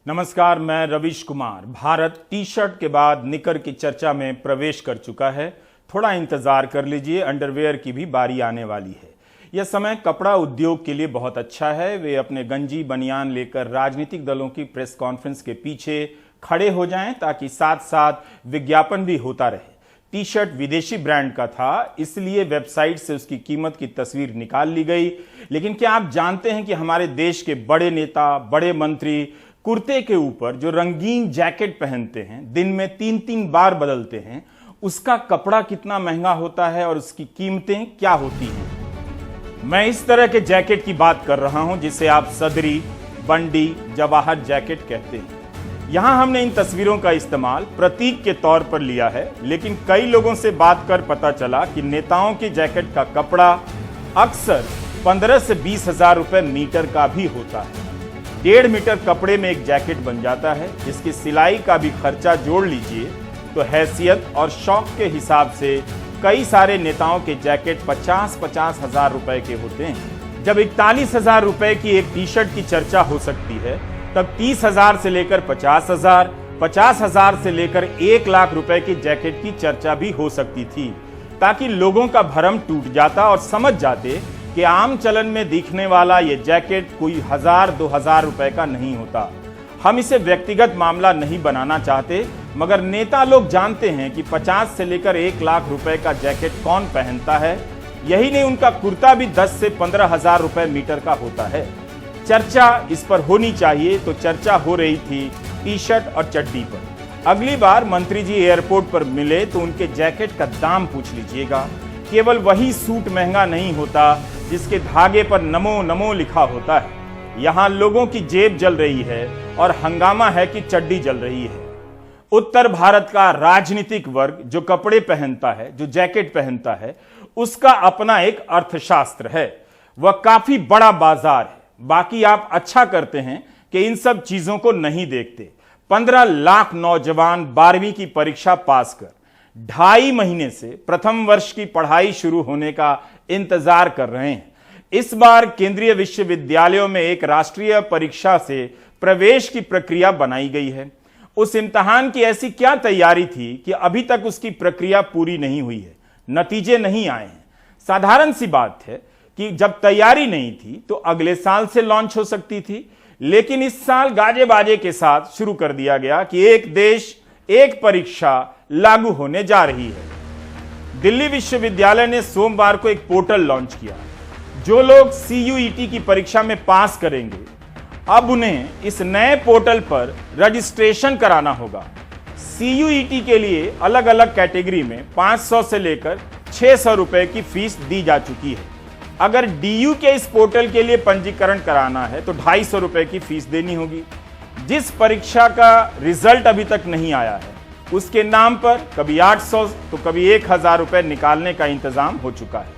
नमस्कार, मैं रविश Kumar. Bharat T shirt के बाद निकर की चर्चा में प्रवेश कर चुका है। थोड़ा इंतजार कर लीजिए, अंडरवेयर की भी बारी आने वाली है। यह समय कपड़ा उद्योग के लिए बहुत अच्छा है। वे अपने गंजी बनियान लेकर राजनीतिक दलों की प्रेस कॉन्फ्रेंस के पीछे खड़े हो जाएं ताकि साथ साथ विज्ञापन भी होता रहे। टी शर्ट विदेशी ब्रांड का था, इसलिए वेबसाइट से उसकी कीमत की तस्वीर निकाल ली गई। लेकिन क्या आप जानते हैं कि हमारे देश के बड़े नेता, बड़े मंत्री कुर्ते के ऊपर जो रंगीन जैकेट पहनते हैं, दिन में 3-3 बार बदलते हैं, उसका कपड़ा कितना महंगा होता है और उसकी कीमतें क्या होती हैं? मैं इस तरह के जैकेट की बात कर रहा हूं जिसे आप सदरी, बंडी, जवाहर जैकेट कहते हैं। यहां हमने इन तस्वीरों का इस्तेमाल प्रतीक के तौर पर लिया है, लेकिन कई लोगों से बात कर पता चला कि नेताओं के जैकेट का कपड़ा अक्सर 15 से 20 हजार रुपए मीटर का भी होता है। 1.5 मीटर कपड़े में एक जैकेट बन जाता है। इसकी सिलाई का भी खर्चा जोड़ लीजिए तो हैसियत और शौक के हिसाब से कई सारे नेताओं के जैकेट 50-50 हजार रुपए के होते हैं। जब 41 हजार रुपए की एक टी शर्ट की चर्चा हो सकती है, तब 30 हजार से लेकर 50 हजार, 50 हजार से लेकर 1 लाख रुपए की जैकेट की चर्चा भी हो सकती थी, ताकि लोगों का भरम टूट जाता और समझ जाते कि आम चलन में दिखने वाला ये जैकेट कोई 1000-2000 रुपए का नहीं होता। हम इसे व्यक्तिगत मामला नहीं बनाना चाहते, मगर नेता लोग जानते हैं कि 50 से लेकर 1 लाख रुपए का जैकेट कौन पहनता है। यही नहीं, उनका कुर्ता भी 10 से 15 हजार रुपए मीटर का होता है। चर्चा इस पर होनी चाहिए, तो चर्चा हो रही थी टी शर्ट और चड्डी पर। अगली बार मंत्री जी एयरपोर्ट पर मिले तो उनके जैकेट का दाम पूछ लीजिएगा। केवल वही सूट महंगा नहीं होता जिसके धागे पर नमो नमो लिखा होता है। यहां लोगों की जेब जल रही है और हंगामा है कि चड्डी जल रही है। उत्तर भारत का राजनीतिक वर्ग जो कपड़े पहनता है, जो जैकेट पहनता है, उसका अपना एक अर्थशास्त्र है। वह काफी बड़ा बाजार है। बाकी आप अच्छा करते हैं कि इन सब चीजों को नहीं देखते। 15 लाख नौजवान 12वीं की परीक्षा पास कर 2.5 महीने से प्रथम वर्ष की पढ़ाई शुरू होने का इंतजार कर रहे हैं। इस बार केंद्रीय विश्वविद्यालयों में एक राष्ट्रीय परीक्षा से प्रवेश की प्रक्रिया बनाई गई है। उस इम्तिहान की ऐसी क्या तैयारी थी कि अभी तक उसकी प्रक्रिया पूरी नहीं हुई है, नतीजे नहीं आए हैं। साधारण सी बात है कि जब तैयारी नहीं थी तो अगले साल से लॉन्च हो सकती थी, लेकिन इस साल गाजे बाजे के साथ शुरू कर दिया गया कि एक देश एक परीक्षा लागू होने जा रही है। दिल्ली विश्वविद्यालय ने सोमवार को एक पोर्टल लॉन्च किया। जो लोग CUET की परीक्षा में पास करेंगे, अब उन्हें इस नए पोर्टल पर रजिस्ट्रेशन कराना होगा। CUET के लिए अलग अलग कैटेगरी में 500 से लेकर 600 रुपए की फीस दी जा चुकी है। अगर DU के इस पोर्टल के लिए पंजीकरण कराना है तो 250 रुपए की फीस देनी होगी। जिस परीक्षा का रिजल्ट अभी तक नहीं आया है, उसके नाम पर कभी 800 तो कभी 1000 रुपए निकालने का इंतजाम हो चुका है।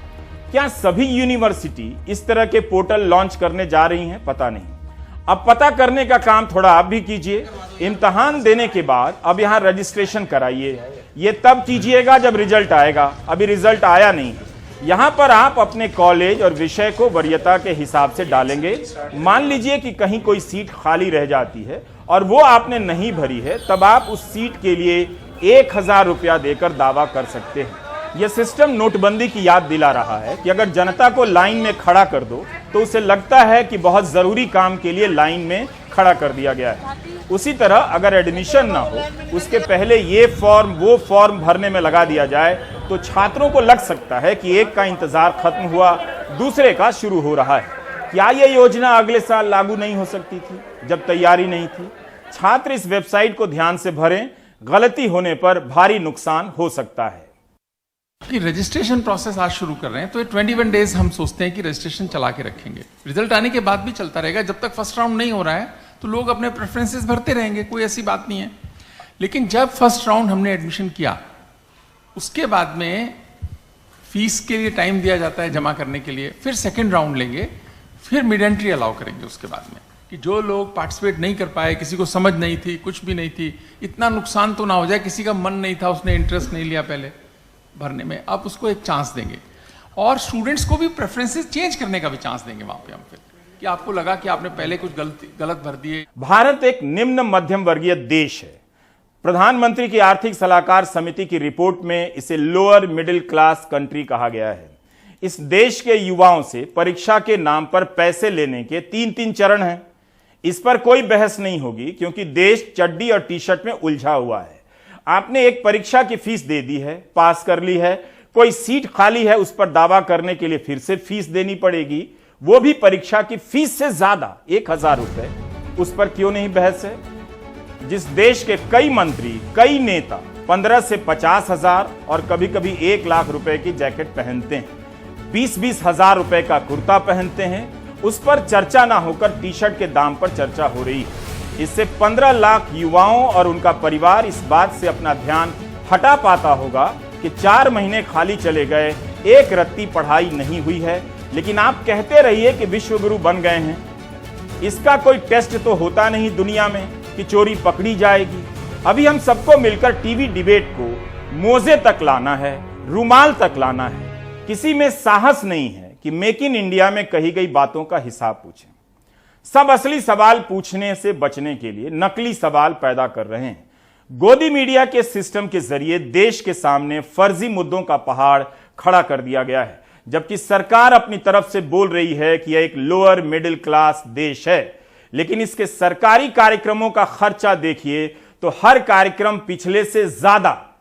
क्या सभी यूनिवर्सिटी इस तरह के पोर्टल लॉन्च करने जा रही हैं? पता नहीं। अब पता करने का काम थोड़ा आप भी कीजिए। इम्तिहान देने के बाद अब यहां रजिस्ट्रेशन कराइए। ये तब कीजिएगा जब रिजल्ट आएगा। अभी रिजल्ट आया नहीं है। यहां पर आप अपने कॉलेज और विषय को वरीयता के हिसाब से डालेंगे। मान लीजिए कि कहीं कोई सीट खाली रह जाती है और वो आपने नहीं भरी है, तब आप उस सीट के लिए 1000 रुपया देकर दावा कर सकते हैं। यह सिस्टम नोटबंदी की याद दिला रहा है कि अगर जनता को लाइन में खड़ा कर दो तो उसे लगता है कि बहुत जरूरी काम के लिए लाइन में खड़ा कर दिया गया है। उसी तरह अगर एडमिशन ना हो, उसके पहले ये फॉर्म वो फॉर्म भरने में लगा दिया जाए तो छात्रों को लग सकता है कि एक का इंतजार खत्म हुआ, दूसरे का शुरू हो रहा है। क्या यह योजना अगले साल लागू नहीं हो सकती थी जब तैयारी नहीं थी? छात्र इस वेबसाइट को ध्यान से भरें, गलती होने पर भारी नुकसान हो सकता है। कि रजिस्ट्रेशन प्रोसेस आज शुरू कर रहे हैं, तो ये 21 डेज हम सोचते हैं कि रजिस्ट्रेशन चला के रखेंगे। रिजल्ट आने के बाद भी चलता रहेगा। जब तक फर्स्ट राउंड नहीं हो रहा है तो लोग अपने प्रेफरेंसेस भरते रहेंगे, कोई ऐसी बात नहीं है। लेकिन जब फर्स्ट राउंड हमने एडमिशन किया, उसके बाद में फीस के लिए टाइम दिया जाता है जमा करने के लिए, फिर सेकेंड राउंड लेंगे, फिर मिड एंट्री अलाउ करेंगे उसके बाद में, कि जो लोग पार्टिसिपेट नहीं कर पाए, किसी को समझ नहीं थी, कुछ भी नहीं थी, इतना नुकसान तो ना हो जाए, किसी का मन नहीं था, उसने इंटरेस्ट नहीं लिया पहले भरने में, अब उसको एक चांस देंगे। और स्टूडेंट्स को भी प्रेफरेंसेस चेंज करने का भी चांस देंगे वहाँ पे हम फिर, कि आपको लगा कि आपने पहले कुछ गलत भर दिए? भारत एक निम्न मध्यम वर्गीय देश है। प्रधानमंत्री की आर्थिक सलाहकार समिति की रिपोर्ट में इसे लोअर मिडिल क्लास कंट्री कहा गया है। इस देश के युवाओं से परीक्षा के नाम पर पैसे लेने के 3-3 चरण हैं। इस पर कोई बहस नहीं होगी क्योंकि देश चड्डी और टी शर्ट में उलझा हुआ है। आपने एक परीक्षा की फीस दे दी है, पास कर ली है, कोई सीट खाली है, उस पर दावा करने के लिए फिर से फीस देनी पड़ेगी, वो भी परीक्षा की फीस से ज्यादा 1000 रुपए। उस पर क्यों नहीं बहस है? जिस देश के कई मंत्री, कई नेता 15 से 50 हजार और कभी कभी 1 लाख रुपए की जैकेट पहनते हैं, 20-20 हजार रुपए का कुर्ता पहनते हैं, उस पर चर्चा ना होकर टी शर्ट के दाम पर चर्चा हो रही है। इससे 15 लाख युवाओं और उनका परिवार इस बात से अपना ध्यान हटा पाता होगा कि 4 महीने खाली चले गए, एक रत्ती पढ़ाई नहीं हुई है, लेकिन आप कहते रहिए कि विश्वगुरु बन गए हैं। इसका कोई टेस्ट तो होता नहीं दुनिया में कि चोरी पकड़ी जाएगी। अभी हम सबको मिलकर टीवी डिबेट को मोजे तक लाना है, रुमाल तक लाना है। किसी में साहस नहीं है कि मेक इन इंडिया में कही गई बातों का हिसाब पूछें। सब असली सवाल पूछने से बचने के लिए नकली सवाल पैदा कर रहे हैं। गोदी मीडिया के सिस्टम के जरिए देश के सामने फर्जी मुद्दों का पहाड़ खड़ा कर दिया गया है, जबकि सरकार अपनी तरफ से बोल रही है कि यह एक लोअर मिडिल क्लास देश है। लेकिन इसके सरकारी कार्यक्रमों का खर्चा देखिए तो हर कार्यक्रम पिछले से ज्यादा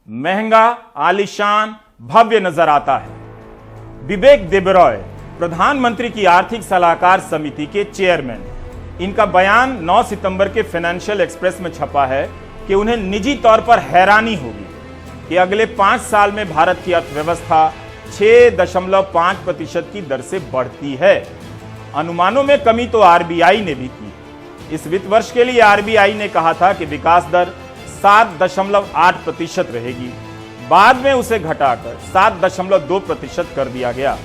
महंगा, आलीशान, भव्य नजर आता है। विवेक देबरॉय प्रधानमंत्री की आर्थिक सलाहकार समिति के चेयरमैन, इनका बयान 9 सितंबर के फाइनेंशियल एक्सप्रेस में छपा है कि उन्हें निजी तौर पर हैरानी होगी कि अगले 5 साल में भारत की अर्थव्यवस्था 6.5% की दर से बढ़ती है। अनुमानों में कमी तो आरबीआई ने भी की। इस वित्त वर्ष के लिए आरबीआई ने कहा था कि विकास दर 7.8% रहेगी, बाद में उसे घटाकर 7.2% कर दिया गया।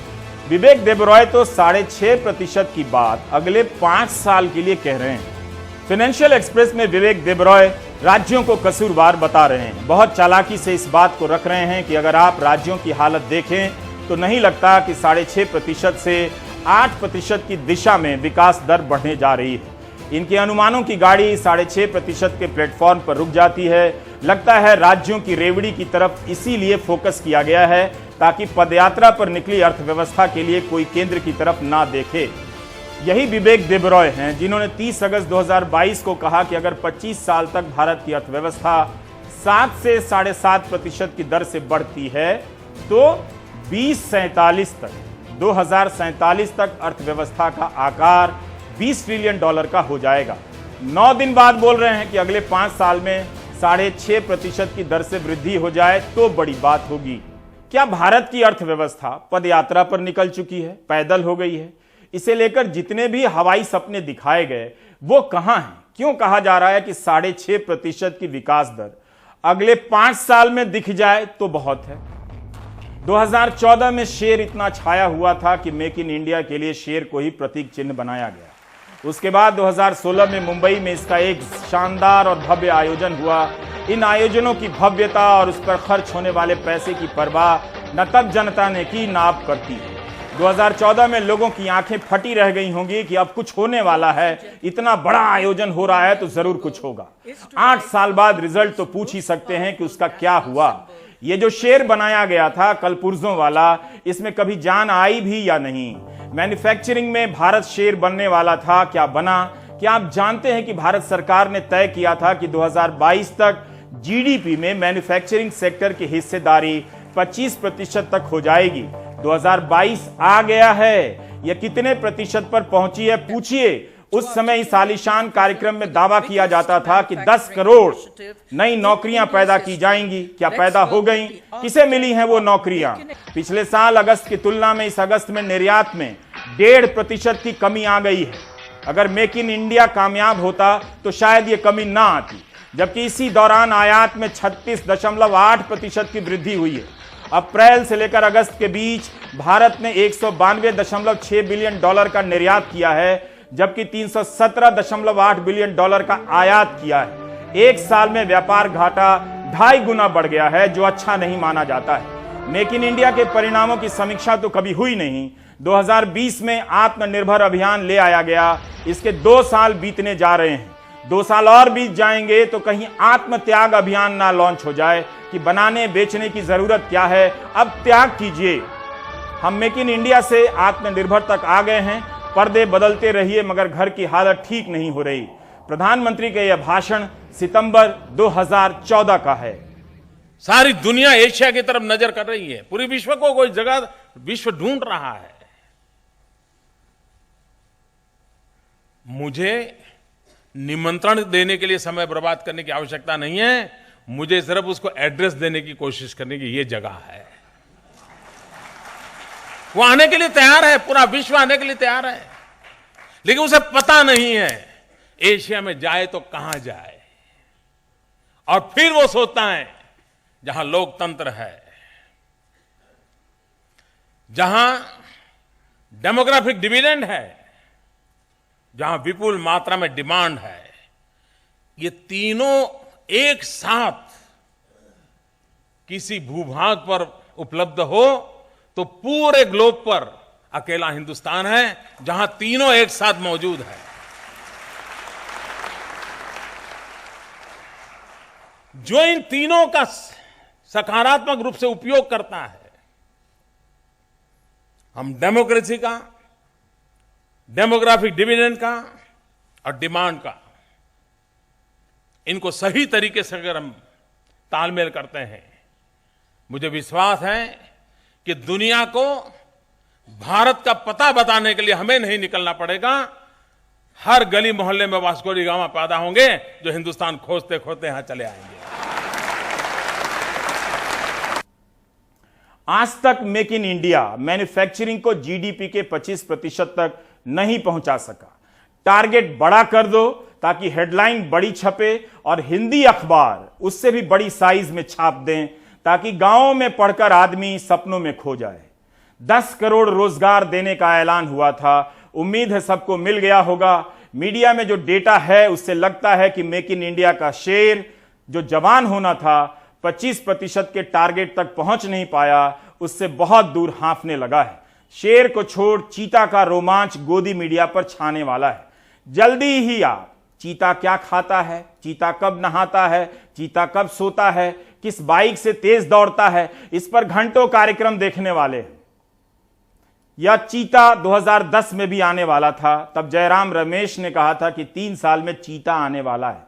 विवेक देबरॉय तो 6.5% की बात अगले 5 साल के लिए कह रहे हैं। फाइनेंशियल एक्सप्रेस में विवेक देबरॉय राज्यों को कसूरवार बता रहे हैं। बहुत चालाकी से इस बात को रख रहे हैं कि अगर आप राज्यों की हालत देखें तो नहीं लगता कि 6.5% से 8% की दिशा में विकास दर बढ़ने जा रही है। इनके अनुमानों की गाड़ी 6.5% के प्लेटफॉर्म पर रुक जाती है। लगता है राज्यों की रेवड़ी की तरफ इसीलिए फोकस किया गया है ताकि पदयात्रा पर निकली अर्थव्यवस्था के लिए कोई केंद्र की तरफ ना देखे। यही विवेक देबरॉय हैं जिन्होंने 30 अगस्त 2022 को कहा कि अगर 25 साल तक भारत की अर्थव्यवस्था 7 से 7.5% की दर से बढ़ती है तो 2047 तक अर्थव्यवस्था का आकार $20 ट्रिलियन का हो जाएगा। 9 दिन बाद बोल रहे हैं कि अगले 5 साल में 6.5% की दर से वृद्धि हो जाए तो बड़ी बात होगी। क्या भारत की अर्थव्यवस्था पदयात्रा पर निकल चुकी है, पैदल हो गई है? इसे लेकर जितने भी हवाई सपने दिखाए गए वो कहां हैं? क्यों कहा जा रहा है कि 6.5% की विकास दर अगले 5 साल में दिख जाए तो बहुत है? 2014 में शेर इतना छाया हुआ था कि मेक इन इंडिया के लिए शेर को ही प्रतीक चिन्ह बनाया गया। उसके बाद 2016 में मुंबई में इसका एक शानदार और भव्य आयोजन हुआ। इन आयोजनों की भव्यता और उस पर खर्च होने वाले पैसे की परवाह न तब जनता ने की न अब करती है। 2014 में लोगों की आंखें फटी रह गई होंगी कि अब कुछ होने वाला है, इतना बड़ा आयोजन हो रहा है तो जरूर कुछ होगा। 8 साल बाद रिजल्ट तो पूछ ही सकते हैं कि उसका क्या हुआ। ये जो शेर बनाया गया था कलपुर्जों वाला, इसमें कभी जान आई भी या नहीं? मैन्युफैक्चरिंग में भारत शेर बनने वाला था, क्या बना? क्या आप जानते हैं कि भारत सरकार ने तय किया था कि 2022 तक जीडीपी में मैन्युफैक्चरिंग सेक्टर की हिस्सेदारी 25% तक हो जाएगी। 2022 आ गया है, यह कितने प्रतिशत पर पहुंची है पूछिए। उस समय इस आलीशान कार्यक्रम में दावा किया जाता था कि 10 करोड़ नई नौकरियां पैदा की जाएंगी। क्या पैदा हो गई? किसे मिली हैं वो नौकरियां? पिछले साल अगस्त की तुलना में इस अगस्त में निर्यात में 1.5% की कमी आ गई है। अगर मेक इन इंडिया कामयाब होता तो शायद ये कमी ना आती, जबकि इसी दौरान आयात में 36.8% की वृद्धि हुई है। अप्रैल से लेकर अगस्त के बीच भारत ने $192.6 बिलियन का निर्यात किया है, जबकि $317.8 बिलियन का आयात किया है। एक साल में व्यापार घाटा 2.5 गुना बढ़ गया है, जो अच्छा नहीं माना जाता है। मेक इन इंडिया के परिणामों की समीक्षा तो कभी हुई नहीं, 2020 में आत्मनिर्भर अभियान ले आया गया, इसके 2 साल बीतने जा रहे हैं। 2 साल और बीत जाएंगे तो कहीं आत्मत्याग अभियान ना लॉन्च हो जाए कि बनाने बेचने की जरूरत क्या है, अब त्याग कीजिए। हम मेक इन इंडिया से आत्मनिर्भर तक आ गए हैं। पर्दे बदलते रहिए मगर घर की हालत ठीक नहीं हो रही। प्रधानमंत्री का यह भाषण सितंबर 2014 का है। सारी दुनिया एशिया की तरफ नजर कर रही है, पूरी विश्व को कोई जगह विश्व ढूंढ रहा है। मुझे निमंत्रण देने के लिए समय बर्बाद करने की आवश्यकता नहीं है, मुझे सिर्फ उसको एड्रेस देने की कोशिश करने की ये जगह है। वो आने के लिए तैयार है, पूरा विश्व आने के लिए तैयार है, लेकिन उसे पता नहीं है एशिया में जाए तो कहां जाए। और फिर वो सोचता है जहां लोकतंत्र है, जहां डेमोग्राफिक डिविडेंड है, जहां विपुल मात्रा में डिमांड है, ये तीनों एक साथ किसी भूभाग पर उपलब्ध हो तो पूरे ग्लोब पर अकेला हिंदुस्तान है जहां तीनों एक साथ मौजूद है। जो इन तीनों का सकारात्मक रूप से उपयोग करता है, हम डेमोक्रेसी का, डेमोग्राफिक डिविडेंड का और डिमांड का, इनको सही तरीके से अगर हम तालमेल करते हैं, मुझे विश्वास है कि दुनिया को भारत का पता बताने के लिए हमें नहीं निकलना पड़ेगा। हर गली मोहल्ले में वास्को डी गामा पैदा होंगे जो हिंदुस्तान खोजते खोजते यहां चले आएंगे। आज तक मेक इन इंडिया मैन्युफैक्चरिंग को जीडीपी के 25% तक नहीं पहुंचा सका। टारगेट बड़ा कर दो ताकि हेडलाइन बड़ी छपे और हिंदी अखबार उससे भी बड़ी साइज में छाप दें ताकि गांवों में पढ़कर आदमी सपनों में खो जाए। 10 करोड़ रोजगार देने का ऐलान हुआ था, उम्मीद है सबको मिल गया होगा। मीडिया में जो डेटा है उससे लगता है कि मेक इन इंडिया का शेर जो जवान होना था 25% के टारगेट तक पहुंच नहीं पाया, उससे बहुत दूर हांफने लगा है। शेर को छोड़ चीता का रोमांच गोदी मीडिया पर छाने वाला है। जल्दी ही आप चीता क्या खाता है, चीता कब नहाता है, चीता कब सोता है, किस बाइक से तेज दौड़ता है, इस पर घंटों कार्यक्रम देखने वाले हैं। यह चीता 2010 में भी आने वाला था, तब जयराम रमेश ने कहा था कि 3 साल में चीता आने वाला है,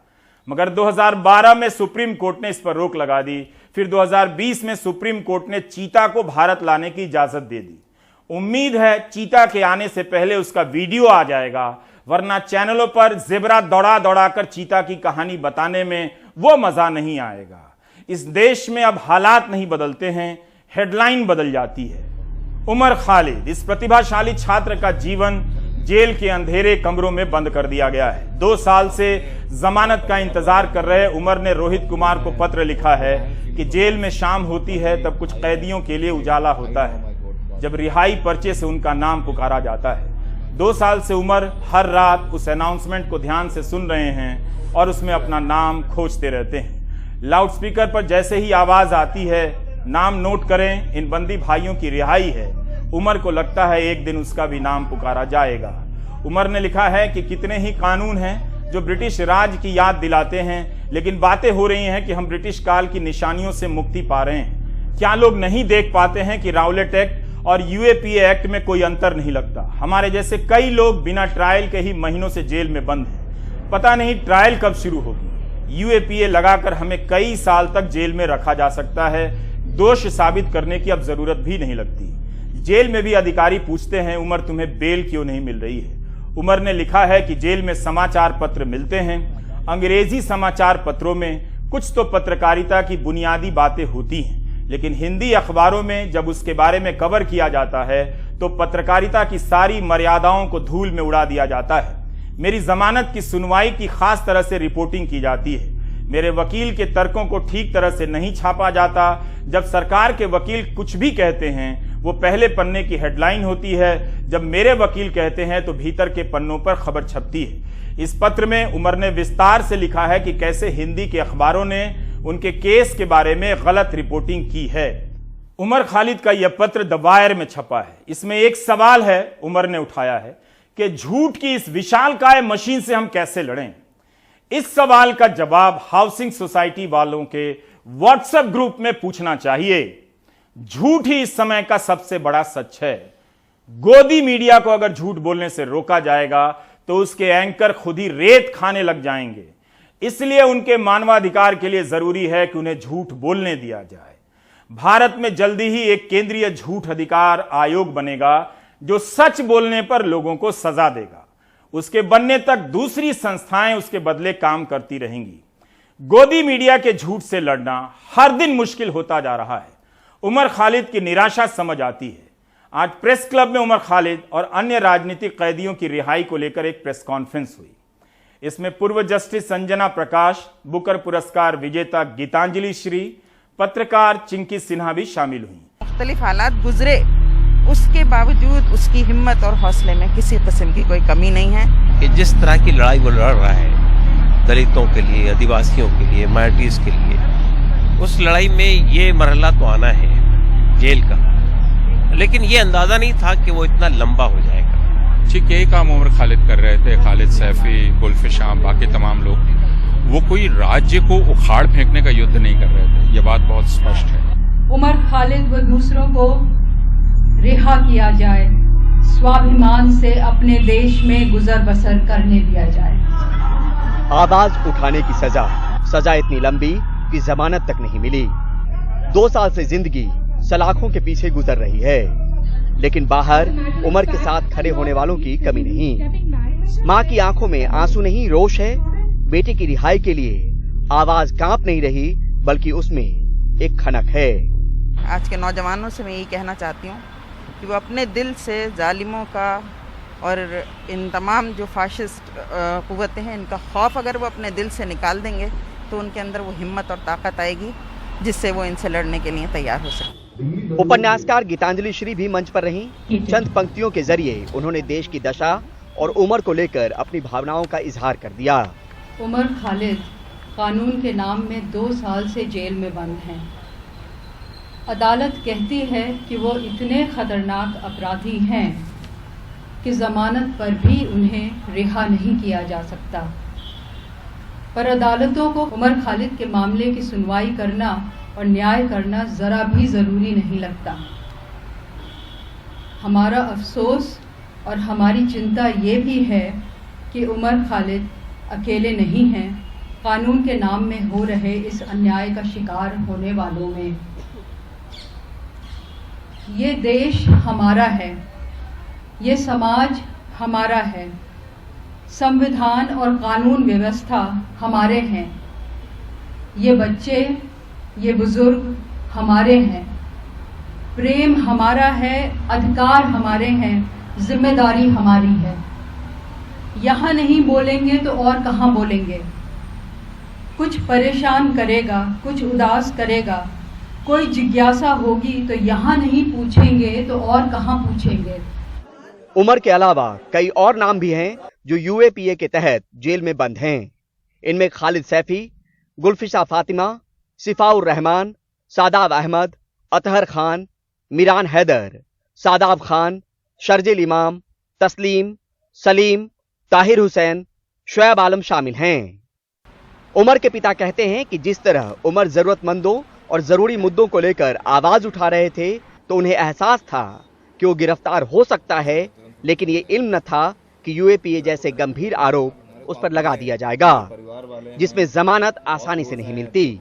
मगर 2012 में सुप्रीम कोर्ट ने इस पर रोक लगा दी। फिर 2020 में सुप्रीम कोर्ट ने चीता को भारत लाने की इजाजत दे दी। उम्मीद है चीता के आने से पहले उसका वीडियो आ जाएगा, वरना चैनलों पर जेबरा दौड़ा दौड़ा कर चीता की कहानी बताने में वो मजा नहीं आएगा। इस देश में अब हालात नहीं बदलते हैं, हेडलाइन बदल जाती है। उमर खालिद, इस प्रतिभाशाली छात्र का जीवन जेल के अंधेरे कमरों में बंद कर दिया गया है। 2 साल से जमानत का इंतजार कर रहे उमर ने रोहित कुमार को पत्र लिखा है कि जेल में शाम होती है तब कुछ कैदियों के लिए उजाला होता है, जब रिहाई पर्चे से उनका नाम पुकारा जाता है। 2 साल से उमर हर रात उस अनाउंसमेंट को ध्यान से सुन रहे हैं और उसमें अपना नाम खोजते रहते हैं। लाउडस्पीकर पर जैसे ही आवाज आती है, नाम नोट करें, इन बंदी भाइयों की रिहाई है, उमर को लगता है एक दिन उसका भी नाम पुकारा जाएगा। उमर ने लिखा है कि कितने ही कानून हैं जो ब्रिटिश राज की याद दिलाते हैं, लेकिन बातें हो रही हैं कि हम ब्रिटिश काल की निशानियों से मुक्ति पा रहे हैं। क्या लोग नहीं देख पाते हैं कि राउलेट एक्ट और यूएपीए एक्ट में कोई अंतर नहीं लगता? हमारे जैसे कई लोग बिना ट्रायल के ही महीनों से जेल में बंद हैं। पता नहीं ट्रायल कब शुरू होगी। यूएपीए लगाकर हमें कई साल तक जेल में रखा जा सकता है, दोष साबित करने की अब जरूरत भी नहीं लगती। जेल में भी अधिकारी पूछते हैं, उमर तुम्हें बेल क्यों नहीं मिल रही है? उमर ने लिखा है कि जेल में समाचार पत्र मिलते हैं। अंग्रेजी समाचार पत्रों में कुछ तो पत्रकारिता की बुनियादी बातें होती हैं, लेकिन हिंदी अखबारों में जब उसके बारे में कवर किया जाता है तो पत्रकारिता की सारी मर्यादाओं को धूल में उड़ा दिया जाता है। मेरी जमानत की सुनवाई की खास तरह से रिपोर्टिंग की जाती है। मेरे वकील के तर्कों को ठीक तरह से नहीं छापा जाता। जब सरकार के वकील कुछ भी कहते हैं वो पहले पन्ने की हेडलाइन होती है, जब मेरे वकील कहते हैं तो भीतर के पन्नों पर खबर छपती है। इस पत्र में उमर ने विस्तार से लिखा है कि कैसे हिंदी के अखबारों ने उनके केस के बारे में गलत रिपोर्टिंग की है। उमर खालिद का यह पत्र द वायर में छपा है। इसमें एक सवाल है उमर ने उठाया है कि झूठ की इस विशालकाय मशीन से हम कैसे लड़ें। इस सवाल का जवाब हाउसिंग सोसाइटी वालों के व्हाट्सएप ग्रुप में पूछना चाहिए। झूठ ही इस समय का सबसे बड़ा सच है। गोदी मीडिया को अगर झूठ बोलने से रोका जाएगा तो उसके एंकर खुद ही रेत खाने लग जाएंगे। इसलिए उनके मानवाधिकार के लिए जरूरी है कि उन्हें झूठ बोलने दिया जाए। भारत में जल्दी ही एक केंद्रीय झूठ अधिकार आयोग बनेगा जो सच बोलने पर लोगों को सजा देगा। उसके बनने तक दूसरी संस्थाएं उसके बदले काम करती रहेंगी। गोदी मीडिया के झूठ से लड़ना हर दिन मुश्किल होता जा रहा है। उमर खालिद की निराशा समझ आती है। आज प्रेस क्लब में उमर खालिद और अन्य राजनीतिक कैदियों की रिहाई को लेकर एक प्रेस कॉन्फ्रेंस हुई। इसमें पूर्व जस्टिस संजना प्रकाश, बुकर पुरस्कार विजेता गीतांजलि श्री, पत्रकार चिंकी सिन्हा भी शामिल हुई। मुख्तलिफ हालात गुजरे, उसके बावजूद उसकी हिम्मत और हौसले में किसी किस्म की कोई कमी नहीं है कि जिस तरह की लड़ाई वो लड़ रहा है दलितों के लिए, आदिवासियों के लिए, माइनॉरिटीज के लिए, उस लड़ाई में ये मरहला तो आना है जेल का, लेकिन ये अंदाजा नहीं था कि वो इतना लंबा हो जाएगा। ठीक यही काम उमर खालिद कर रहे थे। खालिद सैफी, गुल्फिश आम, बाकी तमाम लोग, वो कोई राज्य को उखाड़ फेंकने का युद्ध नहीं कर रहे थे। ये बात बहुत स्पष्ट है। उमर खालिद व दूसरों को रिहा किया जाए, स्वाभिमान से अपने देश में गुजर बसर करने दिया जाए। आवाज उठाने की सजा इतनी लंबी कि जमानत तक नहीं मिली। 2 साल से जिंदगी सलाखों के पीछे गुजर रही है, लेकिन बाहर उमर के साथ खड़े होने वालों की कमी नहीं। माँ की आंखों में आंसू नहीं, रोष है। बेटे की रिहाई के लिए आवाज कांप नहीं रही, बल्कि उसमें एक खनक है। आज के नौजवानों से मैं यही कहना चाहती हूँ कि वो अपने दिल से जालिमों का और इन तमाम जो फाशिस्ट कुव्वतें हैं, इनका खौफ अगर वो अपने दिल से निकाल देंगे तो उनके अंदर वो हिम्मत और ताकत आएगी जिससे वो इनसे लड़ने के लिए तैयार हो सके। उपन्यासकार गीतांजलि श्री भी मंच पर रहीं। चंद पंक्तियों के जरिए उन्होंने देश की दशा और उमर को लेकर अपनी भावनाओं का इजहार कर दिया। उमर खालिद कानून के नाम में 2 साल से जेल में बंद हैं। अदालत कहती है कि वो इतने खतरनाक अपराधी हैं कि जमानत पर भी उन्हें रिहा नहीं किया जा सकता। पर अदालतों को उमर खालिद के मामले की सुनवाई करना और न्याय करना ज़रा भी ज़रूरी नहीं लगता। हमारा अफसोस और हमारी चिंता ये भी है कि उमर खालिद अकेले नहीं हैं कानून के नाम में हो रहे इस अन्याय का शिकार होने वालों में। ये देश हमारा है, ये समाज हमारा है, संविधान और कानून व्यवस्था हमारे हैं, ये बच्चे, ये बुजुर्ग हमारे हैं, प्रेम हमारा है, अधिकार हमारे हैं, जिम्मेदारी हमारी है। यहाँ नहीं बोलेंगे तो और कहाँ बोलेंगे। कुछ परेशान करेगा, कुछ उदास करेगा, कोई जिज्ञासा होगी तो यहाँ नहीं पूछेंगे तो और कहाँ पूछेंगे। उमर के अलावा कई और नाम भी हैं जो यूएपीए के तहत जेल में बंद हैं। इनमें खालिद सैफी, गुल्फिशा फातिमा, सिफाउर रहमान, सादाब अहमद, अतहर खान, मीरान हैदर, सादाब खान, शर्जिल इमाम, तस्लीम, सलीम, ताहिर हुसैन, शुएब आलम शामिल हैं। उमर के पिता कहते हैं कि जिस तरह उमर जरूरतमंदों और जरूरी मुद्दों को लेकर आवाज उठा रहे थे तो उन्हें एहसास था कि वो गिरफ्तार हो सकता है, लेकिन ये इल्म न था कि यूएपीए जैसे गंभीर आरोप उस पर लगा दिया जाएगा जिसमें जमानत आसानी से नहीं मिलती।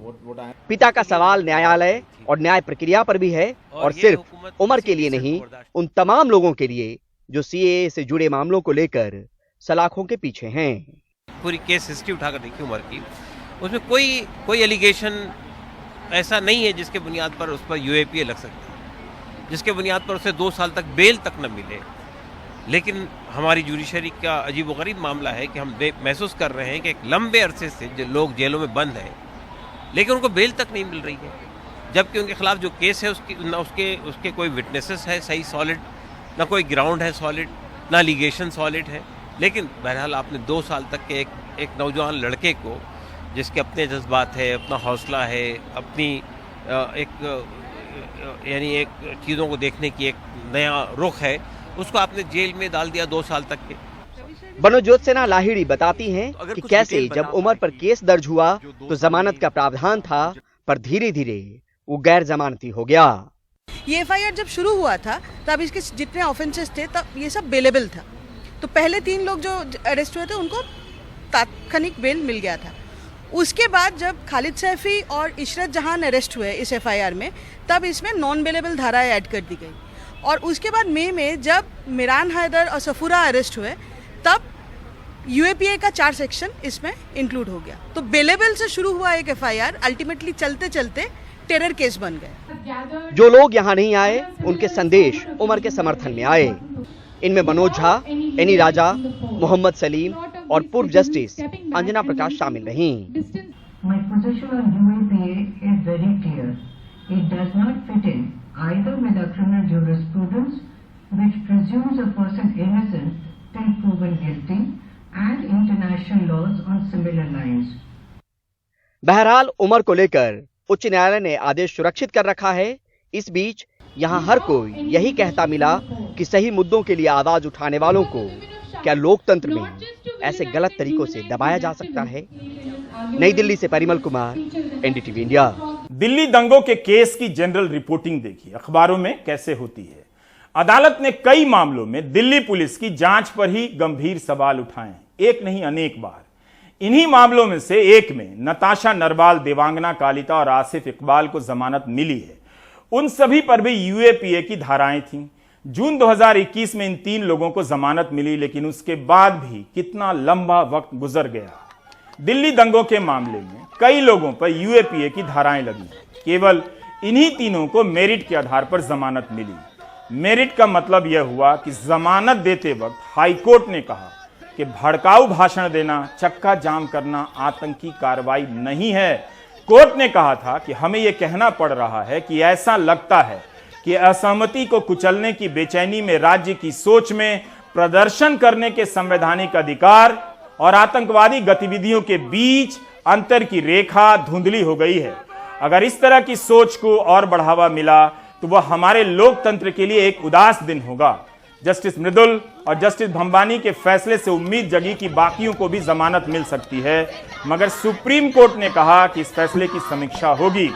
पिता का सवाल न्यायालय और न्याय प्रक्रिया पर भी है, और सिर्फ उमर के लिए नहीं, उन तमाम लोगों के लिए जो सीएए से जुड़े मामलों को लेकर सलाखों के पीछे हैं। पूरी केस हिस्ट्री उठाकर देखिए उमर की, उसमें कोई एलिगेशन ऐसा नहीं है जिसके बुनियाद पर उस पर यूएपीए लग सकता है, जिसके बुनियाद पर उसे 2 साल तक बेल तक न मिले। लेकिन हमारी जुडिशरी का अजीबोगरीब मामला है कि हम महसूस कर रहे हैं कि एक लंबे अरसे से जो लोग जेलों में बंद हैं लेकिन उनको बेल तक नहीं मिल रही है, जबकि उनके खिलाफ जो केस है उसके कोई विटनेसेस है सही सॉलिड, ना कोई ग्राउंड है सॉलिड, ना लीगेशन सॉलिड है। लेकिन बहरहाल आपने 2 साल तक के एक नौजवान लड़के को जिसके अपने जज्बात है, अपना हौसला है, अपनी एक यानी एक चीज़ों को देखने की एक नया रुख है, उसको आपने जेल में डाल दिया 2 साल तक के। बनोज्योत सेना लाहिड़ी बताती हैं कि कैसे जब उमर पर केस दर्ज हुआ तो जमानत का प्रावधान था, पर धीरे धीरे वो गैर जमानती हो गया। ये एफआईआर जब शुरू हुआ था तब इसके जितने ऑफेंसेस थे तब ये सब बेलेबल था। तो पहले 3 लोग जो अरेस्ट हुए थे उनको तात्कालिक बेल मिल गया था। उसके बाद जब खालिद सैफी और इशरत जहान अरेस्ट हुए इस एफआईआर में, तब इसमें नॉन बेलेबल धाराएं ऐड कर दी गई। और उसके बाद मई में जब मिरान हैदर और सफूरा अरेस्ट हुए, तब यूएपीए का 4 सेक्शन इसमें इंक्लूड हो गया। तो बेलेबल से शुरू हुआ एक एफआईआर अल्टीमेटली चलते चलते टेरर केस बन गए। जो लोग यहाँ नहीं आए, उनके संदेश उमर के समर्थन में आए। इनमें मनोज झा, एनी राजा, मोहम्मद सलीम और पूर्व जस्टिस अंजना प्रकाश शामिल रहीं। My position on UAPA is very clear. It does not fit in either with the criminal jurisprudence, which presumes a person innocent till proven guilty, and international laws on similar lines. बहरहाल उमर को लेकर उच्च न्यायालय ने आदेश सुरक्षित कर रखा है। इस बीच यहाँ हर कोई यही कहता मिला कि सही मुद्दों के लिए आवाज उठाने वालों को क्या लोकतंत्र में ऐसे गलत तरीकों से दबाया जा सकता है। नई दिल्ली से परिमल कुमार, एनडीटीवी इंडिया। दिल्ली दंगों के केस की जनरल रिपोर्टिंग देखिए अखबारों में कैसे होती है। अदालत ने कई मामलों में दिल्ली पुलिस की जांच पर ही गंभीर सवाल उठाए, एक नहीं अनेक बार। इन्हीं मामलों में से एक में नताशा नरवाल, देवांगना कालिता और आसिफ इकबाल को जमानत मिली है। उन सभी पर भी यूएपीए की धाराएं थीं। जून 2021 में इन 3 लोगों को जमानत मिली, लेकिन उसके बाद भी कितना लंबा वक्त गुजर गया। दिल्ली दंगों के मामले में कई लोगों पर यूएपीए की धाराएं लगी, केवल इन्हीं तीनों को मेरिट के आधार पर जमानत मिली। मेरिट का मतलब यह हुआ कि जमानत देते वक्त हाईकोर्ट ने कहा कि भड़काऊ भाषण देना, चक्का जाम करना आतंकी कार्रवाई नहीं है। कोर्ट ने कहा था कि हमें यह कहना पड़ रहा है कि ऐसा लगता है कि असहमति को कुचलने की बेचैनी में राज्य की सोच में प्रदर्शन करने के संवैधानिक अधिकार और आतंकवादी गतिविधियों के बीच अंतर की रेखा धुंधली हो गई है। अगर इस तरह की सोच को और बढ़ावा मिला तो वह हमारे लोकतंत्र के लिए एक उदास दिन होगा। जस्टिस मृदुल और जस्टिस भंबानी के फैसले से उम्मीद जगी कि बाकियों को भी जमानत मिल सकती है, मगर सुप्रीम कोर्ट ने कहा कि इस फैसले की समीक्षा होगी।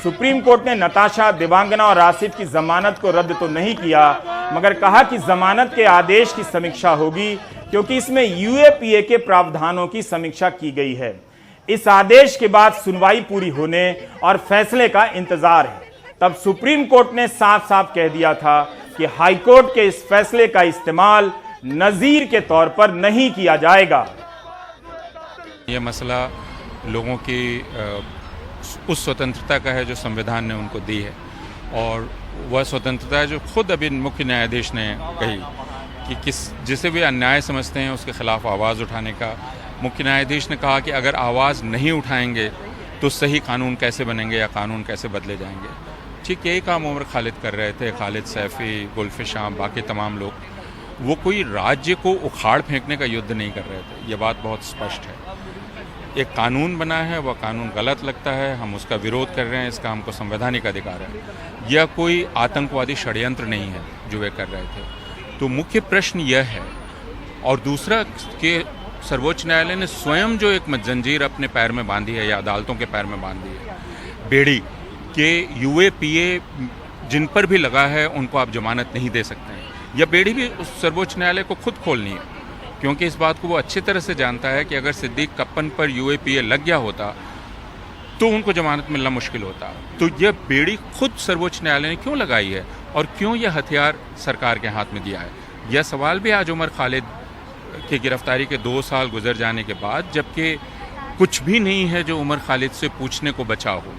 सुप्रीम कोर्ट ने नताशा, देवांगना और आसिफ की जमानत को रद्द तो नहीं किया, मगर कहा कि जमानत के आदेश की समीक्षा होगी, क्योंकि इसमें यूएपीए के प्रावधानों की समीक्षा की गई है। इस आदेश के बाद सुनवाई पूरी होने और फैसले का इंतजार है। तब सुप्रीम कोर्ट ने साफ साफ कह दिया था कि हाईकोर्ट के इस फैसले का इस्तेमाल नजीर के तौर पर नहीं किया जाएगा। यह मसला लोगों की उस स्वतंत्रता का है जो संविधान ने उनको दी है, और वह स्वतंत्रता है जो खुद अभी मुख्य न्यायाधीश ने कही कि जिसे भी अन्याय समझते हैं उसके खिलाफ आवाज़ उठाने का। मुख्य न्यायाधीश ने कहा कि अगर आवाज़ नहीं उठाएंगे तो सही कानून कैसे बनेंगे या कानून कैसे बदले जाएंगे। ठीक यही काम उमर खालिद कर रहे थे, खालिद सैफी, गुल्फिशाम, बाकी तमाम लोग। वो कोई राज्य को उखाड़ फेंकने का युद्ध नहीं कर रहे थे, ये बात बहुत स्पष्ट है। एक कानून बना है, वह कानून गलत लगता है, हम उसका विरोध कर रहे हैं, इसका हमको संवैधानिक अधिकार है। यह कोई आतंकवादी षड्यंत्र नहीं है जो वे कर रहे थे। तो मुख्य प्रश्न यह है, और दूसरा कि सर्वोच्च न्यायालय ने स्वयं जो एक जंजीर अपने पैर में बांधी है या अदालतों के पैर में बांधी है, बेड़ी के यूएपीए जिन पर भी लगा है उनको आप जमानत नहीं दे सकते हैं। यह बेड़ी भी उस सर्वोच्च न्यायालय को खुद खोलनी है, क्योंकि इस बात को वो अच्छी तरह से जानता है कि अगर सिद्दीक कप्पन पर यूएपीए लग गया होता तो उनको जमानत मिलना मुश्किल होता। तो यह बेड़ी खुद सर्वोच्च न्यायालय ने क्यों लगाई है और क्यों यह हथियार सरकार के हाथ में दिया है? यह सवाल भी आज उमर खालिद की गिरफ्तारी के 2 साल गुजर जाने के बाद, जबकि कुछ भी नहीं है जो उमर खालिद से पूछने को बचा हो,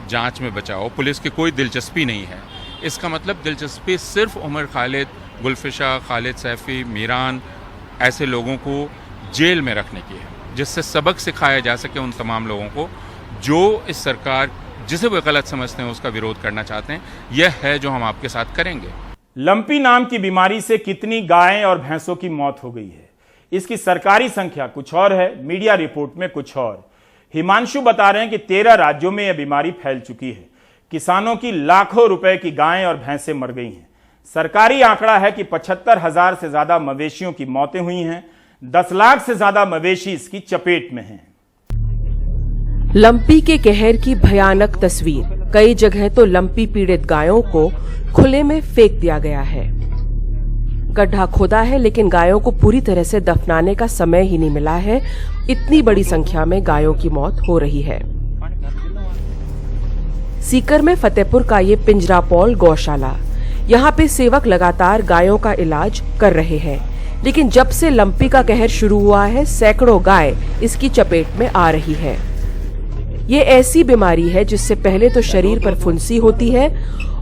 जांच में बचा हो, पुलिस की कोई दिलचस्पी नहीं है। इसका मतलब दिलचस्पी सिर्फ उमर खालिद, गुल्फिशा, खालिद सैफी, मीरान ऐसे लोगों को जेल में रखने की है, जिससे सबक सिखाया जा सके उन तमाम लोगों को जो इस सरकार जिसे वे गलत समझते हैं उसका विरोध करना चाहते हैं। यह है जो हम आपके साथ करेंगे। लंपी नाम की बीमारी से कितनी गायें और भैंसों की मौत हो गई है, इसकी सरकारी संख्या कुछ और है, मीडिया रिपोर्ट में कुछ और। हिमांशु बता रहे हैं कि 13 राज्यों में यह बीमारी फैल चुकी है। किसानों की लाखों रुपए की गायें और भैंसें मर गई हैं। सरकारी आंकड़ा है कि 75,000 से ज्यादा मवेशियों की मौतें हुई हैं। 10 लाख से ज्यादा मवेशी इसकी चपेट में हैं। लंपी के कहर की भयानक तस्वीर। कई जगह तो लंपी पीड़ित गायों को खुले में फेंक दिया गया है। गड्ढा खोदा है लेकिन गायों को पूरी तरह से दफनाने का समय ही नहीं मिला है। इतनी बड़ी संख्या में गायों की मौत हो रही है। सीकर में फतेहपुर का ये पिंजरापौल गौशाला, यहाँ पे सेवक लगातार गायों का इलाज कर रहे हैं, लेकिन जब से लंपी का कहर शुरू हुआ है सैकड़ों गाय इसकी चपेट में आ रही है। ये ऐसी बीमारी है जिससे पहले तो शरीर पर फुंसी होती है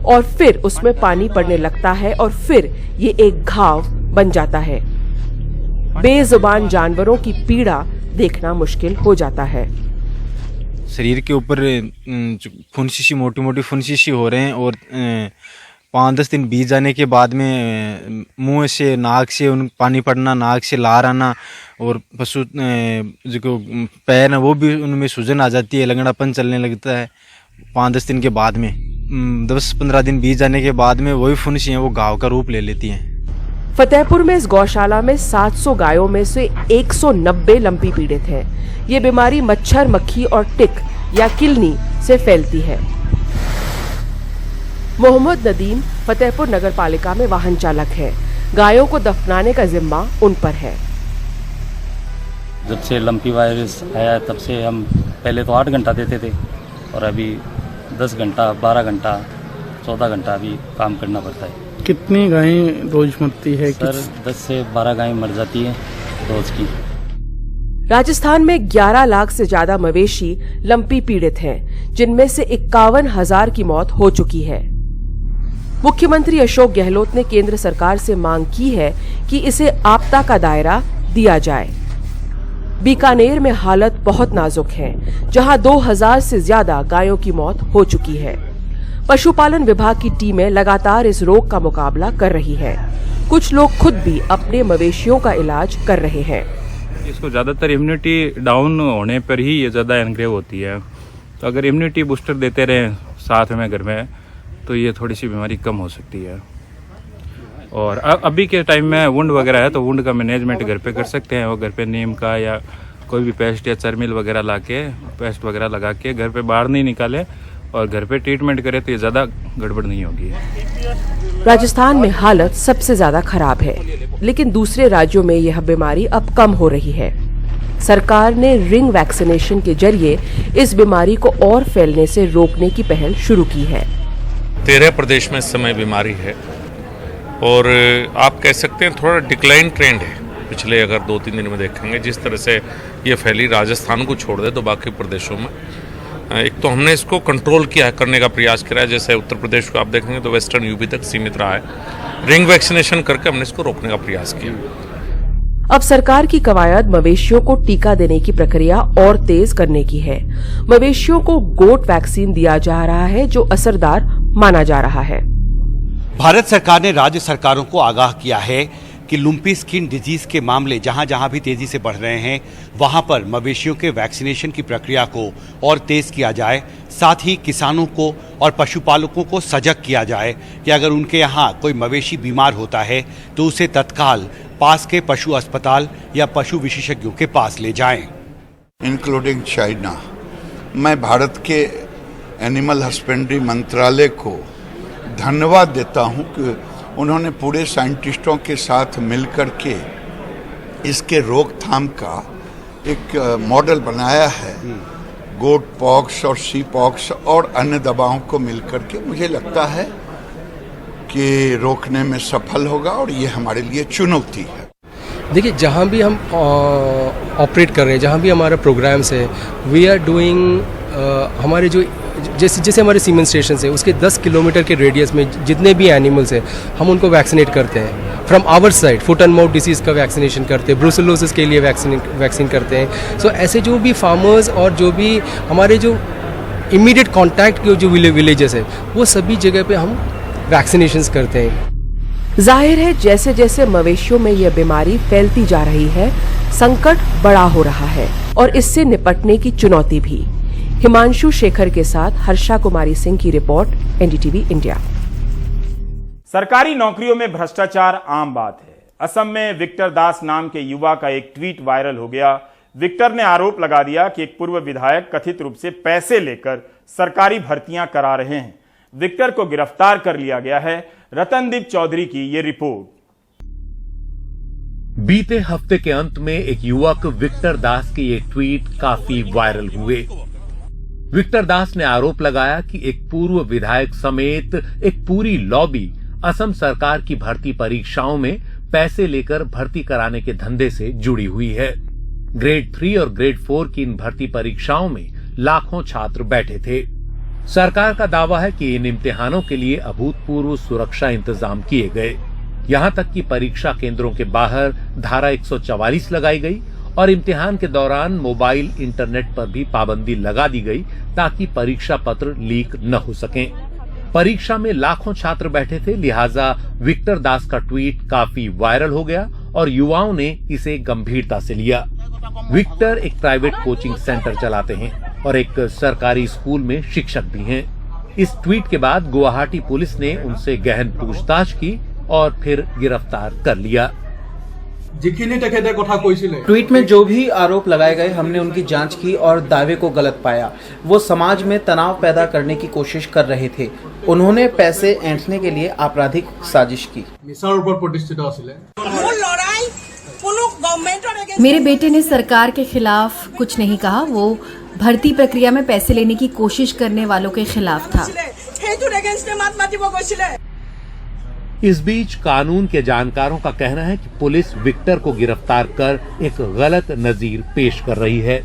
और फिर उसमें पानी पड़ने लगता है और फिर ये एक घाव बन जाता है। बेजुबान जानवरों की पीड़ा देखना मुश्किल हो जाता है। शरीर के ऊपर फुंसी, मोटी मोटी फुंसी हो रहे हैं और 5-10 दिन बीत जाने के बाद में मुंह से, नाक से पानी पड़ना, नाक से लार आना और पशु जो पैर है वो भी उनमें सूजन आ जाती है, लंगड़ापन चलने लगता है। 5-10 दिन के बाद में 10-15 दिन बीत जाने के बाद में वही फुंसी हैं वो घाव का रूप ले लेती हैं। फतेहपुर में इस गौशाला में 700 गायों में से 190 लंपी पीड़ित हैं। ये बीमारी मच्छर, मक्खी और टिक या किलनी से फैलती है। मोहम्मद नदीम फतेहपुर नगर पालिका में वाहन चालक है। गायों को दफनाने का जिम्मा उन पर है। जब से लंपी वायरस आया तब से हम पहले तो 8 घंटा देते थे और अभी 10 घंटा, 12 घंटा, 14 घंटा अभी काम करना पड़ता है। कितनी गायें रोज मरती है? सर 10 से 12 गायें मर जाती है रोज की। राजस्थान में 11 लाख से ज्यादा मवेशी लंपी पीड़ित हैं, जिनमें से 51,000 की मौत हो चुकी है। मुख्यमंत्री अशोक गहलोत ने केंद्र सरकार से मांग की है कि इसे आपदा का दायरा दिया जाए। बीकानेर में हालत बहुत नाजुक है, जहां 2000 से ज्यादा गायों की मौत हो चुकी है। पशुपालन विभाग की टीमें लगातार इस रोग का मुकाबला कर रही है। कुछ लोग खुद भी अपने मवेशियों का इलाज कर रहे हैं। इसको ज़्यादातर इम्यूनिटी डाउन होने पर ही ये ज़्यादा एनग्रेव होती है, तो अगर इम्यूनिटी बूस्टर देते रहें साथ में घर में तो ये थोड़ी सी बीमारी कम हो सकती है। और अभी के टाइम में वुंड वगैरह है तो वुंड का मैनेजमेंट घर पे कर सकते हैं। वो घर पे नीम का या कोई भी पेस्ट या चर्मिल वगैरह ला के, पेस्ट वगैरह लगा के घर पे बाहर नहीं निकाले और घर पे ट्रीटमेंट करें तो ये ज़्यादा गड़बड़ नहीं होगी। राजस्थान में हालत सबसे ज्यादा खराब है, लेकिन दूसरे राज्यों में यह बीमारी अब कम हो रही है। सरकार ने रिंग वैक्सीनेशन के जरिए इस बीमारी को और फैलने से रोकने की पहल शुरू की है। 13 प्रदेश में इस समय बीमारी है और आप कह सकते हैं थोड़ा डिक्लाइन ट्रेंड है। पिछले अगर 2-3 दिन में देखेंगे जिस तरह से ये फैली, राजस्थान को छोड़ दे तो बाकी प्रदेशों में एक तो हमने इसको कंट्रोल किया करने का प्रयास किया है। जैसे उत्तर प्रदेश को आप देखेंगे तो वेस्टर्न यूपी तक सीमित रहा है। रिंग वैक्सीनेशन करके हमने इसको रोकने का प्रयास किया। अब सरकार की कवायद मवेशियों को टीका देने की प्रक्रिया और तेज करने की है। मवेशियों को गोट वैक्सीन दिया जा रहा है, जो असरदार माना जा रहा है। भारत सरकार ने राज्य सरकारों को आगाह किया है कि लुम्पी स्किन डिजीज के मामले जहां जहां भी तेजी से बढ़ रहे हैं वहां पर मवेशियों के वैक्सीनेशन की प्रक्रिया को और तेज किया जाए। साथ ही किसानों को और पशुपालकों को सजग किया जाए कि अगर उनके यहाँ कोई मवेशी बीमार होता है तो उसे तत्काल पास के पशु अस्पताल या पशु विशेषज्ञों के पास ले जाएं। Including China. मैं भारत के एनिमल हस्बेंड्री मंत्रालय को धन्यवाद देता हूं कि उन्होंने पूरे साइंटिस्टों के साथ मिलकर के इसके रोकथाम का एक मॉडल बनाया है। गोट पॉक्स और सी पॉक्स और अन्य दवाओं को मिलकर के मुझे लगता है कि रोकने में सफल होगा और ये हमारे लिए चुनौती है। देखिए, जहाँ भी हम ऑपरेट कर रहे हैं, जहाँ भी हमारा प्रोग्राम्स है, वी आर डूइंग हमारे जो जैसे हमारे सीमेंट स्टेशन है उसके 10 किलोमीटर के रेडियस में जितने भी एनिमल्स हैं हम उनको वैक्सीनेट करते हैं। From our side foot and mouth disease का वैक्सीनेशन करते हैं, ब्रुसेलोसिस के लिए वैक्सीन करते हैं। सो ऐसे जो भी फार्मर्स और जो भी हमारे जो इमीडिएट कॉन्टैक्ट के जो विलेजेस है वो सभी जगह पे हम वैक्सीनेशंस करते हैं। जाहिर है जैसे जैसे मवेशियों में यह बीमारी फैलती जा रही है, संकट बड़ा हो रहा है और इससे निपटने की चुनौती भी। हिमांशु शेखर के साथ हर्षा कुमारी सिंह की रिपोर्ट, एनडीटीवी इंडिया। सरकारी नौकरियों में भ्रष्टाचार आम बात है। असम में विक्टर दास नाम के युवा का एक ट्वीट वायरल हो गया। विक्टर ने आरोप लगा दिया कि एक पूर्व विधायक कथित रूप से पैसे लेकर सरकारी भर्तियां करा रहे हैं। विक्टर को गिरफ्तार कर लिया गया है। रतनदीप चौधरी की ये रिपोर्ट। बीते हफ्ते के अंत में एक युवक विक्टर दास के ये ट्वीट काफी वायरल हुए। विक्टर दास ने आरोप लगाया कि एक पूर्व विधायक समेत एक पूरी लॉबी असम सरकार की भर्ती परीक्षाओं में पैसे लेकर भर्ती कराने के धंधे से जुड़ी हुई है। ग्रेड 3 और ग्रेड 4 की इन भर्ती परीक्षाओं में लाखों छात्र बैठे थे। सरकार का दावा है कि इन इम्तिहानों के लिए अभूतपूर्व सुरक्षा इंतजाम किए गए। यहां तक कि परीक्षा केंद्रों के बाहर धारा 144 लगाई गई और इम्तिहान के दौरान मोबाइल इंटरनेट पर भी पाबंदी लगा दी गई ताकि परीक्षा पत्र लीक न हो सकें। परीक्षा में लाखों छात्र बैठे थे, लिहाजा विक्टर दास का ट्वीट काफी वायरल हो गया और युवाओं ने इसे गंभीरता से लिया। विक्टर एक प्राइवेट कोचिंग सेंटर चलाते हैं और एक सरकारी स्कूल में शिक्षक भी हैं। इस ट्वीट के बाद गुवाहाटी पुलिस ने उनसे गहन पूछताछ की और फिर गिरफ्तार कर लिया। ट्वीट में जो भी आरोप लगाए गए, हमने उनकी जांच की और दावे को गलत पाया। वो समाज में तनाव पैदा करने की कोशिश कर रहे थे। उन्होंने पैसे ऐंठने के लिए आपराधिक साजिश की। मेरे बेटे ने सरकार के खिलाफ कुछ नहीं कहा। वो भर्ती प्रक्रिया में पैसे लेने की कोशिश करने वालों के खिलाफ था। इस बीच कानून के जानकारों का कहना है कि पुलिस विक्टर को गिरफ्तार कर एक गलत नजीर पेश कर रही है।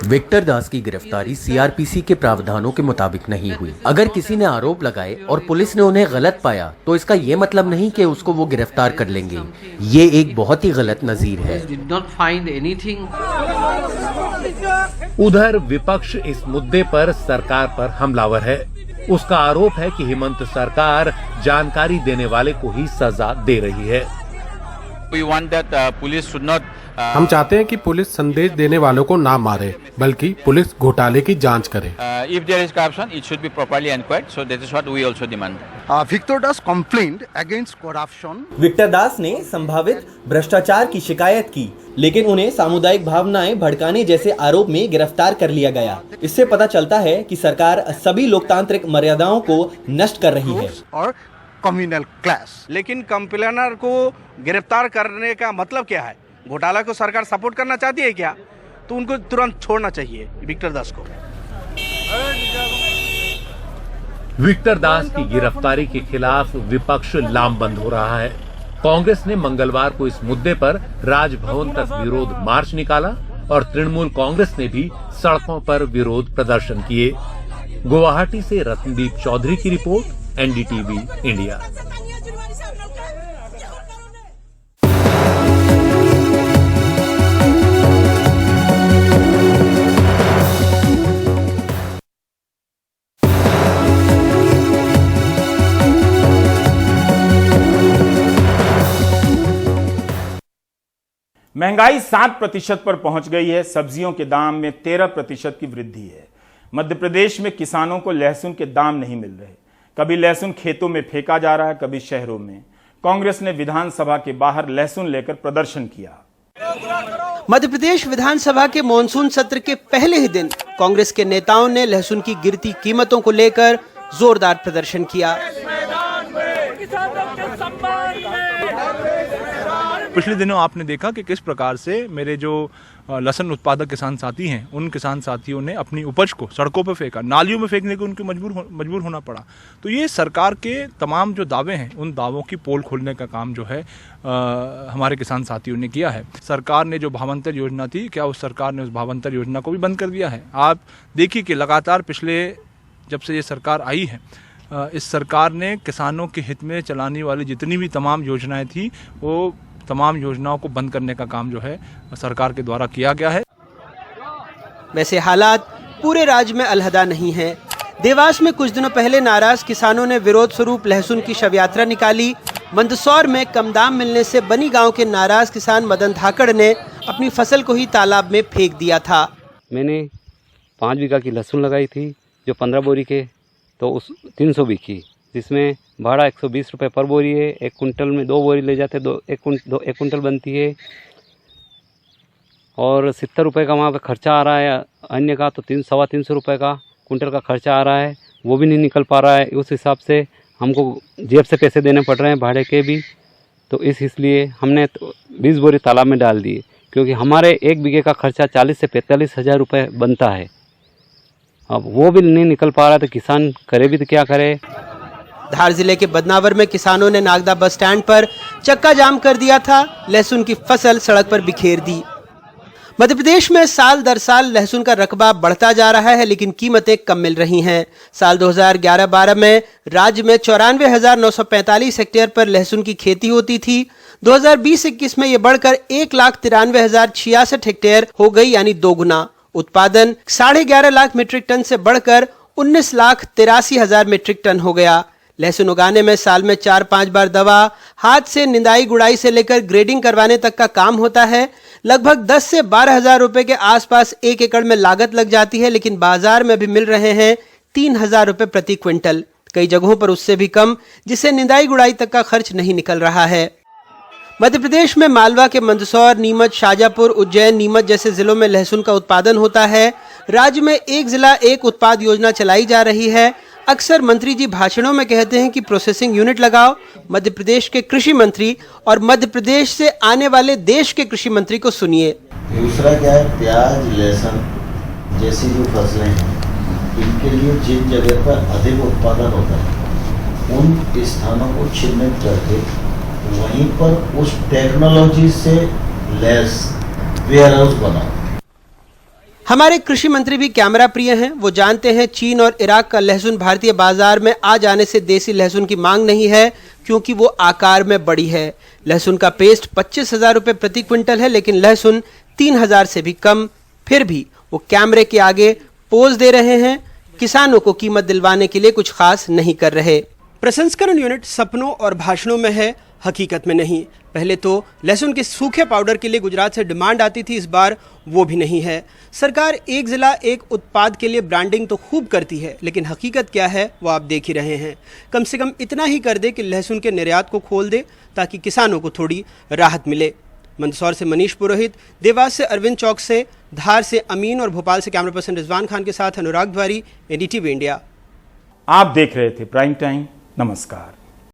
विक्टर दास की गिरफ्तारी सीआरपीसी के प्रावधानों के मुताबिक नहीं हुई। अगर किसी ने आरोप लगाए और पुलिस ने उन्हें गलत पाया तो इसका ये मतलब नहीं कि उसको वो गिरफ्तार कर लेंगे। ये एक बहुत ही गलत नजीर है। उधर विपक्ष इस मुद्दे पर सरकार पर हमलावर है। उसका आरोप है कि हेमंत सरकार जानकारी देने वाले को ही सजा दे रही है। हम चाहते हैं कि पुलिस संदेश देने वालों को ना मारे, बल्कि पुलिस घोटाले की जांच करे। If there is corruption, it should be properly inquired. So that is what we also demand. Victor Das complained against corruption. Victor Das ने संभावित भ्रष्टाचार की शिकायत की, लेकिन उन्हें सामुदायिक भावनाएं भड़काने जैसे आरोप में गिरफ्तार कर लिया गया। इससे पता चलता है कि सरकार सभी लोकतांत्रिक मर्यादाओं को नष्ट कर रही है। और कम्युनल क्लैश। लेकिन कंप्लेनर को गिरफ्तार करने का मतलब क्या है? घोटाला को सरकार सपोर्ट करना चाहती है क्या? तो उनको तुरंत छोड़ना चाहिए विक्टर दास को। विक्टर दास की गिरफ्तारी के खिलाफ विपक्ष लामबंद हो रहा है। कांग्रेस ने मंगलवार को इस मुद्दे पर राजभवन तक विरोध मार्च निकाला और तृणमूल कांग्रेस ने भी सड़कों पर विरोध प्रदर्शन किए। गुवाहाटी से रतनदीप चौधरी की रिपोर्ट, एनडीटीवी इंडिया। महंगाई 7% पर पहुंच गई है। सब्जियों के दाम में 13% की वृद्धि है। मध्य प्रदेश में किसानों को लहसुन के दाम नहीं मिल रहे। कभी लहसुन खेतों में फेंका जा रहा है, कभी शहरों में। कांग्रेस ने विधानसभा के बाहर लहसुन लेकर प्रदर्शन किया। मध्य प्रदेश विधानसभा के मॉनसून सत्र के पहले ही दिन कांग्रेस के नेताओं ने लहसुन की गिरती कीमतों को लेकर जोरदार प्रदर्शन किया। पिछले दिनों आपने देखा कि किस प्रकार से मेरे जो लहसुन उत्पादक किसान साथी हैं, उन किसान साथियों ने अपनी उपज को सड़कों पर फेंका, नालियों में फेंकने को उनको मजबूर होना पड़ा। तो ये सरकार के तमाम जो दावे हैं, उन दावों की पोल खोलने का काम जो है हमारे किसान साथियों ने किया है। सरकार ने जो भावांतर योजना थी, क्या उस सरकार ने उस भावांतर योजना को भी बंद कर दिया है? आप देखिए कि लगातार पिछले जब से ये सरकार आई है, इस सरकार ने किसानों के हित में चलाने वाली जितनी भी तमाम योजनाएं थी, वो तमाम योजनाओं को बंद करने का काम जो है सरकार के द्वारा किया गया है। वैसे हालात पूरे राज्य में अलहदा नहीं है। देवास में कुछ दिनों पहले नाराज किसानों ने विरोध स्वरूप लहसुन की शव यात्रा निकाली। मंदसौर में कम दाम मिलने से बनी गांव के नाराज किसान मदन धाकड़ ने अपनी फसल को ही तालाब में फेंक दिया था। मैंने 5 बीघा की लहसुन लगाई थी जो 15 बोरी के, तो उस 300 बिकी, जिसमें भाड़ा 120 रुपये पर बोरी है। 1 कुंटल में 2 बोरी ले जाते, 1 कुंटल बनती है। और 70 रुपये का वहाँ पे खर्चा आ रहा है अन्य का, तो 300-325 रुपये का कुंटल का खर्चा आ रहा है, वो भी नहीं निकल पा रहा है। उस हिसाब से हमको जेब से पैसे देने पड़ रहे हैं भाड़े के भी, तो इसलिए हमने 20 बोरी तालाब में डाल दिए, क्योंकि हमारे 1 बीघे का खर्चा 40 से 45 हज़ार रुपये बनता है। अब वो भी नहीं निकल पा रहा है, तो किसान करे भी तो क्या करे। धार जिले के बदनावर में किसानों ने नागदा बस स्टैंड पर चक्का जाम कर दिया था, लहसुन की फसल सड़क पर बिखेर दी। मध्य प्रदेश में साल दर साल लहसुन का रकबा बढ़ता जा रहा है, लेकिन कीमतें कम मिल रही हैं। साल 2011-12 में राज्य में 94,945 हेक्टेयर पर लहसुन की खेती होती थी। 2020-21 में ये बढ़कर 1,93,066 हेक्टेयर हो गई, यानी 2 गुना। उत्पादन 11.5 लाख मीट्रिक टन से बढ़कर 19,83,000 मीट्रिक टन हो गया। लहसुन उगाने में साल में 4-5 बार दवा, हाथ से निंदाई गुड़ाई से लेकर ग्रेडिंग करवाने तक का काम होता है। लगभग 10 से 12 हजार रुपए के आसपास 1 एकड़ में लागत लग जाती है, लेकिन बाजार में भी मिल रहे हैं 3,000 रुपए प्रति क्विंटल, कई जगहों पर उससे भी कम, जिससे निंदाई गुड़ाई तक का खर्च नहीं निकल रहा है। मध्य प्रदेश में मालवा के मंदसौर, नीमच, शाजापुर, उज्जैन, नीमच जैसे जिलों में लहसुन का उत्पादन होता है। राज्य में 1 जिला 1 उत्पाद योजना चलाई जा रही है। अक्सर मंत्री जी भाषणों में कहते हैं कि प्रोसेसिंग यूनिट लगाओ। मध्य प्रदेश के कृषि मंत्री और मध्य प्रदेश से आने वाले देश के कृषि मंत्री को सुनिए। दूसरा क्या है, प्याज, लहसुन जैसी जो फसलें हैं, इनके लिए जिन जगह पर अधिक उत्पादन होता है उन स्थानों को चिन्हित करके वहीं पर उस टेक्नोलॉजी से लैस वेयर हाउस बनाओ। हमारे कृषि मंत्री भी कैमरा प्रिय हैं। वो जानते हैं चीन और इराक का लहसुन भारतीय बाजार में आ जाने से देसी लहसुन की मांग नहीं है, क्योंकि वो आकार में बड़ी है। लहसुन का पेस्ट 25,000 रुपये प्रति क्विंटल है, लेकिन लहसुन 3,000 से भी कम। फिर भी वो कैमरे के आगे पोज दे रहे हैं, किसानों को कीमत दिलवाने के लिए कुछ खास नहीं कर रहे। प्रसंस्करण यूनिट सपनों और भाषणों में है, हकीकत में नहीं। पहले तो लहसुन के सूखे पाउडर के लिए गुजरात से डिमांड आती थी, इस बार वो भी नहीं है। सरकार 1 जिला 1 उत्पाद के लिए ब्रांडिंग तो खूब करती है, लेकिन हकीकत क्या है वो आप देख ही रहे हैं। कम से कम इतना ही कर दे कि लहसुन के निर्यात को खोल दे, ताकि किसानों को थोड़ी राहत मिले। मंदसौर से मनीष पुरोहित, देवास से अरविंद चौक से, धार से अमीन और भोपाल से कैमरा पर्सन रिजवान खान के साथ अनुराग द्वारी, NDTV इंडिया। आप देख रहे थे प्राइम टाइम। नमस्कार।